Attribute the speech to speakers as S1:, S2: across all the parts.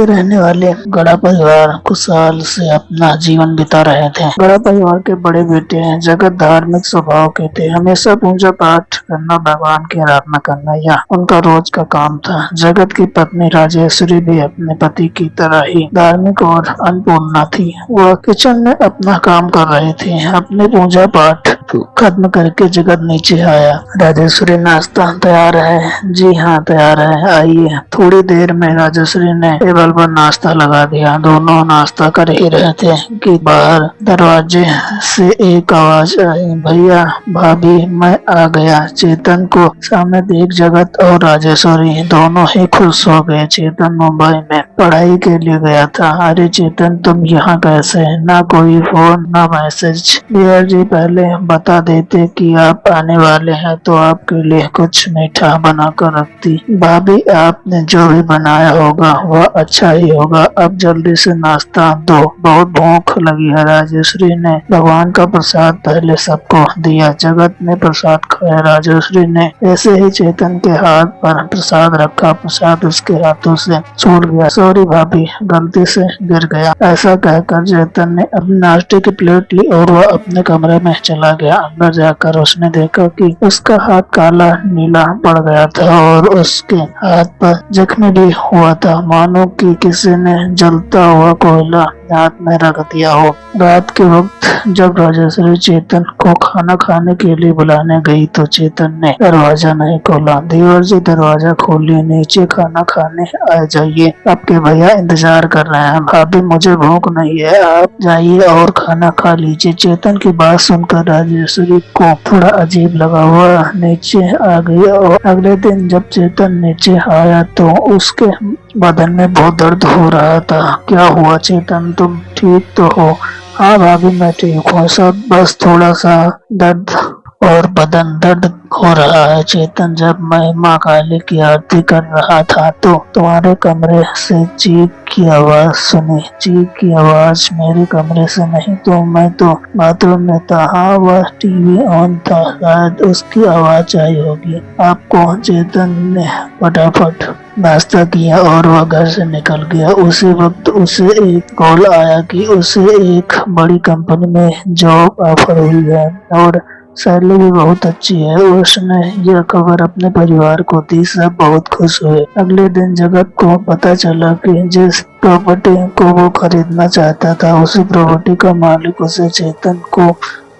S1: रहने वाले गड़ा परिवार खुशहाल से अपना जीवन बिता रहे थे। गड़ा परिवार के बड़े बेटे जगत धार्मिक स्वभाव के थे। हमेशा पूजा पाठ करना, भगवान की आराधना करना यह उनका रोज का काम था। जगत की पत्नी राजेश्वरी भी अपने पति की तरह ही धार्मिक और अन्नपूर्णा थी। वह किचन में अपना काम कर रहे थे। अपने पूजा पाठ खत्म करके जगत नीचे आया। राजेश्वरी, नाश्ता तैयार है? जी हाँ तैयार है, आइए। थोड़ी देर में राजेश्वरी ने टेबल पर नाश्ता लगा दिया। दोनों नाश्ता कर ही रहे थे कि बाहर दरवाजे से एक आवाज आई, भैया भाभी मैं आ गया। चेतन को सामने देख जगत और राजेश्वरी दोनों ही खुश हो गए। चेतन मुंबई में पढ़ाई के लिए गया था। अरे चेतन, तुम यहाँ कैसे? ना कोई फोन ना मैसेज। भैया जी पहले बता देते कि आप आने वाले हैं तो आपके लिए कुछ मीठा बनाकर रखती। भाभी आपने जो भी बनाया होगा वह अच्छा ही होगा। अब जल्दी से नाश्ता दो, बहुत भूख लगी है। राजेश्वरी ने भगवान का प्रसाद पहले सबको दिया। जगत ने प्रसाद खाया। राजेश्वरी ने ऐसे ही चेतन के हाथ पर प्रसाद रखा। प्रसाद उसके हाथों से छूट गया। सॉरी भाभी, गलती से गिर गया। ऐसा कहकर चेतन ने अपने नाश्ते की प्लेट ली और वह अपने कमरे में चला गया। अंदर जाकर उसने देखा कि उसका हाथ काला नीला पड़ गया था और उसके हाथ पर जख्म भी हुआ था, मानो कि किसी ने जलता हुआ कोयला हाथ में रख दिया हो। रात के वक्त जब राजेश्वरी चेतन को खाना खाने के लिए बुलाने गई तो चेतन ने दरवाजा नहीं खोला। देवर जी दरवाजा खोलिए, नीचे खाना खाने आ जाइए, आपके भैया इंतजार कर रहे हैं। भाभी मुझे भूख नहीं है, आप जाइए और खाना खा लीजिए। चेतन की बात सुनकर राजेश्वरी को थोड़ा अजीब लगा। वह नीचे आ गई और अगले दिन जब चेतन नीचे आया तो उसके बदन में बहुत दर्द हो रहा था। क्या हुआ चेतन, तुम ठीक तो हो? हाँ भाभी मैं ठीक हूँ, सब बस थोड़ा सा दर्द और बदन दर्द हो रहा है। चेतन, जब मैं माँ काली की आरती कर रहा था तो तुम्हारे कमरे से चीख की आवाज सुनी। चीख की आवाज मेरे कमरे से नहीं तो मैं तो बाथरूम में था। हाँ वह टीवी ऑन था, शायद उसकी आवाज आई होगी। आपको? चेतन ने फटाफट नाश्ता किया और वह घर से निकल गया। उसी वक्त उसे एक कॉल आया कि उसे एक बड़ी कंपनी में जॉब ऑफर हुई है और सैलरी भी बहुत अच्छी है। उसने यह खबर अपने परिवार को दी। सब बहुत खुश हुए। अगले दिन जगत को पता चला कि जिस प्रॉपर्टी को वो खरीदना चाहता था उसी प्रॉपर्टी का मालिक उसे चेतन को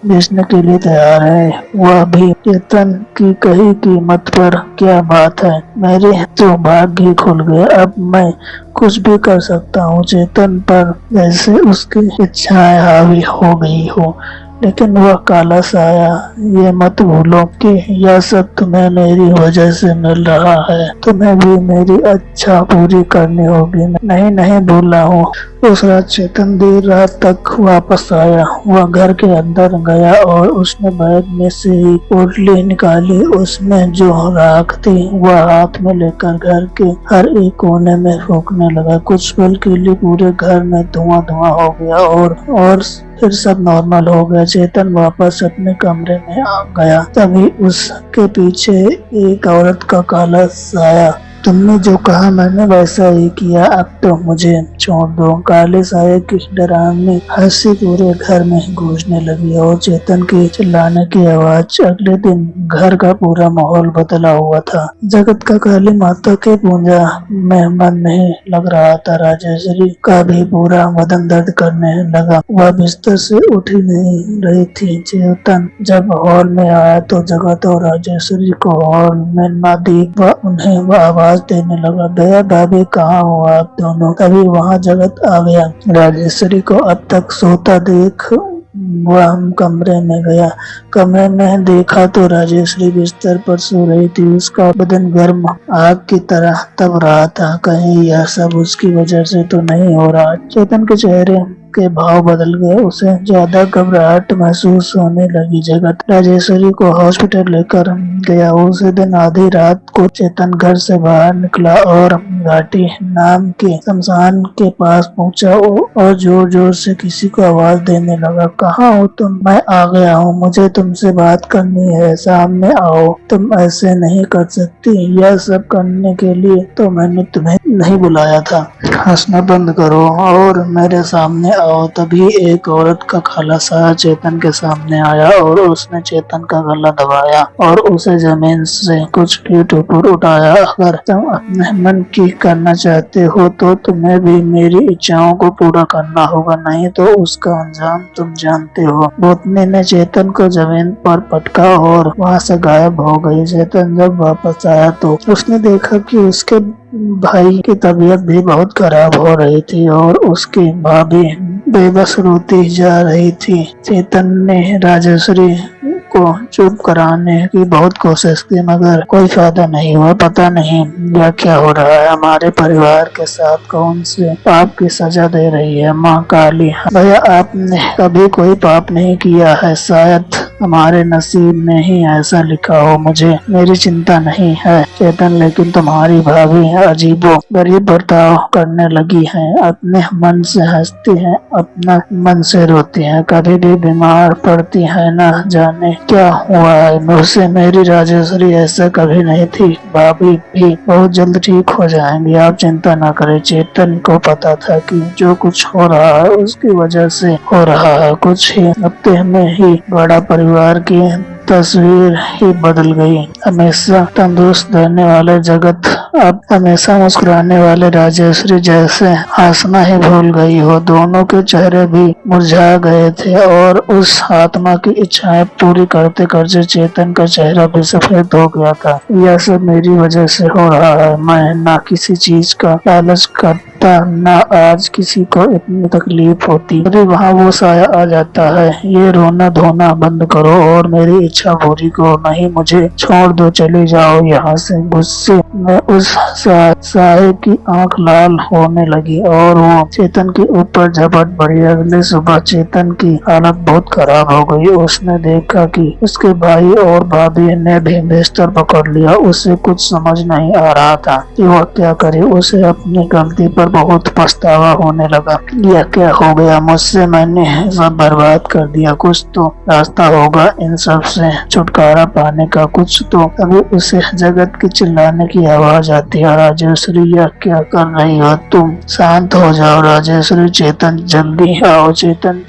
S1: बेचने के लिए तैयार है, वह भी चेतन की कही कीमत पर। क्या बात है, मेरे तो भाग्य ही खुल गया। अब मैं कुछ भी कर सकता हूँ चेतन पर, जैसे उसकी इच्छाएं हावी हो गई हो। लेकिन वह काला साया, ये मत भूलो कि यह सब तुम्हें मेरी वजह से मिल रहा है। तुम्हें भी मेरी अच्छा पूरी करनी होगी। नहीं नहीं भूला हूँ। उस रात चेतन देर रात तक वापस आया। वह घर के अंदर गया और उसने बैग में से एक पोटली निकाली। उसमें जो राख थी वह हाथ में लेकर घर के हर एक कोने में फूंकने लगा। कुछ पल के लिए पूरे घर में धुआं धुआं हो गया और फिर सब नॉर्मल हो गया। चेतन वापस अपने कमरे में आ गया। तभी उसके पीछे एक औरत का काला साया। तुमने जो कहा मैंने वैसा ही किया, अब तो मुझे छोड़ दो। काले साये की डरावनी हंसी पूरे घर में गूंजने लगी और चेतन के चिल्लाने की आवाज। अगले दिन घर का पूरा माहौल बदला हुआ था। जगत का काली माता के पूजा में मन नहीं लग रहा था। राजेश्वरी का भी पूरा बदन दर्द करने लगा। वह बिस्तर से उठ ही नहीं रही थी। चेतन जब हॉल में आया तो जगत और राजेश्वरी को हॉल में न देख वह उन्हें आवाज देने लगा, भैया भाभी कहाँ हो आप दोनों? तभी वहाँ जगत आ गया। राजेश्वरी को अब तक सोता देख वह कमरे में गया। कमरे में देखा तो राजेश्वरी बिस्तर पर सो रही थी। उसका बदन गर्म आग की तरह तप रहा था। कहीं यह सब उसकी वजह से तो नहीं हो रहा? चेतन के चेहरे उसके भाव बदल गए। उसे ज्यादा घबराहट महसूस होने लगी। जगत राजेश्वरी को हॉस्पिटल लेकर गया। उसी दिन आधी रात को चेतन घर से बाहर निकला और घाटी नाम के शमशान के पास पहुंचा और जोर जोर से किसी को आवाज देने लगा, कहाँ हो तुम? मैं आ गया हूँ, मुझे तुमसे बात करनी है, सामने आओ। तुम ऐसे नहीं कर सकती, यह सब करने के लिए तो मैंने तुम्हें नहीं बुलाया था। हंसना बंद करो और मेरे सामने आओ। तभी एक औरत का काला सा चेतन के सामने आया और उसने चेतन का गला दबाया और उसे जमीन से कुछ फीट ऊपर उठाया। अगर तुम अपने मन की करना चाहते हो तो तुम्हें भी मेरी इच्छाओं को पूरा करना होगा, नहीं तो उसका अंजाम तुम जानते हो। भूतनी ने चेतन को जमीन पर पटका और वहां से गायब हो गई। चेतन जब वापस आया तो उसने देखा कि उसके भाई की तबीयत भी बहुत खराब हो रही थी और उसकी भाभी बेबस रोती जा रही थी। चेतन ने राजेश्वरी को चुप कराने की बहुत कोशिश की मगर कोई फायदा नहीं हुआ। पता नहीं यह क्या हो रहा है, हमारे परिवार के साथ कौन से पाप की सजा दे रही है माँ काली। भैया आपने कभी कोई पाप नहीं किया है, शायद हमारे नसीब में ही ऐसा लिखा हो। मुझे मेरी चिंता नहीं है चेतन, लेकिन तुम्हारी भाभी अजीबो गरीब बर्ताव करने लगी है। अपने मन से हंसती है, अपना मन से रोती है, कभी भी बीमार पड़ती है, न जाने क्या हुआ है। मुझसे मेरी राजेश्वरी ऐसा कभी नहीं थी। भाभी भी बहुत जल्द ठीक हो जाएंगी, आप चिंता न करें। चेतन को पता था कि जो कुछ हो रहा है उसकी वजह से हो रहा है। कुछ ही हफ्ते में ही बड़ा परिवार की तस्वीर ही बदल गई। हमेशा तंदुरुस्त रहने वाले जगत अब हमेशा मुस्कुराने वाले राजेश्वरी जैसे हंसना ही भूल गई हो। दोनों के चेहरे भी मुरझा गए थे और उस आत्मा की इच्छाएं पूरी करते करते चेतन का चेहरा भी सफेद हो गया था। यह सब मेरी वजह से हो रहा है। मैं ना किसी चीज का लालच करता, ना आज किसी को इतनी तकलीफ होती। अरे वहाँ वो साया आ जाता है। ये रोना धोना बंद करो और मेरी इच्छा पूरी करो, नहीं मुझे छोड़ दो, चले जाओ यहाँ से। गुस्से में उस साये की आंख लाल होने लगी और वो चेतन के ऊपर झपट पड़ी। अगले सुबह चेतन की हालत बहुत खराब हो गई। उसने देखा कि उसके भाई और भाभी ने भी बिस्तर पकड़ लिया। उसे कुछ समझ नहीं आ रहा था कि वह क्या करे। उसे अपनी गलती पर बहुत पछतावा होने लगा। यह क्या हो गया मुझसे, मैंने सब बर्बाद कर दिया। कुछ तो रास्ता होगा इन सब से छुटकारा पाने का। कुछ तो तभी उसे जगत की चिल्लाने की आवाज आती है, राजेश्वरी यह क्या कर रही हो तुम? शांत हो जाओ राजेश्वरी, चेतन जल्दी आओ। चेतन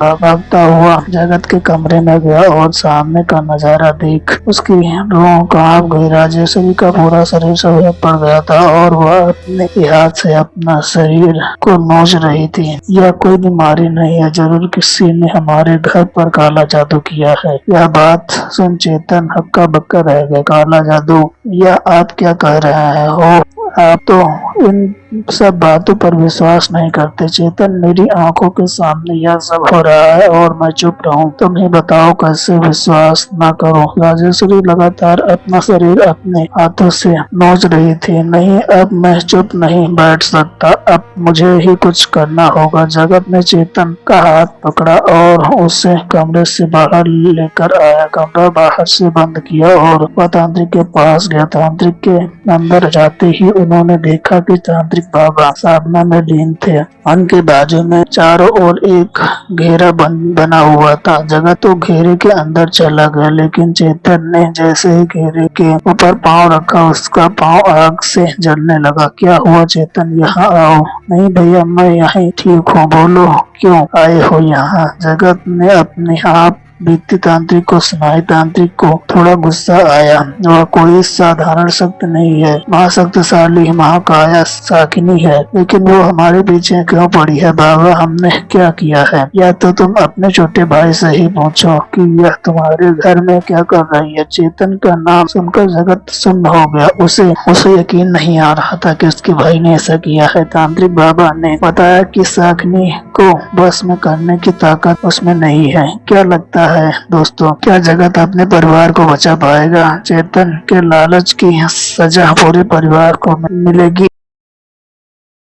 S1: भागता हुआ जगत के कमरे में गया और सामने का नजारा देख उसकी रूह कांप गई। राजेश्वरी का पूरा शरीर सफेद पड़ गया था और वह अपने हाथ से अपना शरीर को नोच रही थी। यह कोई बीमारी नहीं है, जरूर किसी ने हमारे घर पर काला जादू किया है। यह बात सुन चेतन हक्का बक्का रह गया। काला जादू? यह आप क्या कह रहे हो? आप तो इन सब बातों पर विश्वास नहीं करते। चेतन मेरी आंखों के सामने यह सब हो रहा है और मैं चुप रहूं? तुम ही बताओ कैसे विश्वास न करो। राजेश्वरी लगातार अपना शरीर अपने हाथों से नोच रही थी। नहीं, अब मैं चुप नहीं बैठ सकता, अब मुझे ही कुछ करना होगा। जगत ने चेतन का हाथ पकड़ा और उसे कमरे से बाहर लेकर आया। कमरा बाहर से बंद किया और वह तांत्रिक के पास गया। तांत्रिक के अंदर जाते ही उन्होंने देखा कि तांत्रिक बाबा साधना में लीन थे। उनके बाजू में चारों ओर एक घेरा बना हुआ था। जगत तो घेरे के अंदर चला गया, लेकिन चेतन ने जैसे ही घेरे के ऊपर पांव रखा उसका पांव आग से जलने लगा। क्या हुआ चेतन, यहाँ आओ। नहीं भैया, मैं यहाँ ठीक हूँ। बोलो क्यों आए हो यहाँ? जगत ने अपने आप बीती तांत्रिक को सुनाई। तांत्रिक को थोड़ा गुस्सा आया। वह कोई साधारण शक्ति नहीं है, महाशक्तिशाली महाकाया साकिनी है, लेकिन वो हमारे पीछे क्यों पड़ी है? बाबा हमने क्या किया है? या तो तुम अपने छोटे भाई से ही पूछो कि यह तुम्हारे घर में क्या कर रही है। चेतन का नाम सुनकर जगत सुन्न हो गया। उसे यकीन नहीं आ रहा था कि उसके भाई ने ऐसा किया है। तांत्रिक बाबा ने बताया कि साकिनी को बस में करने की ताकत उसमें नहीं है। क्या लगता है दोस्तों, क्या जगत अपने परिवार को बचा पाएगा? चेतन के लालच की सजा पूरे परिवार को मिलेगी।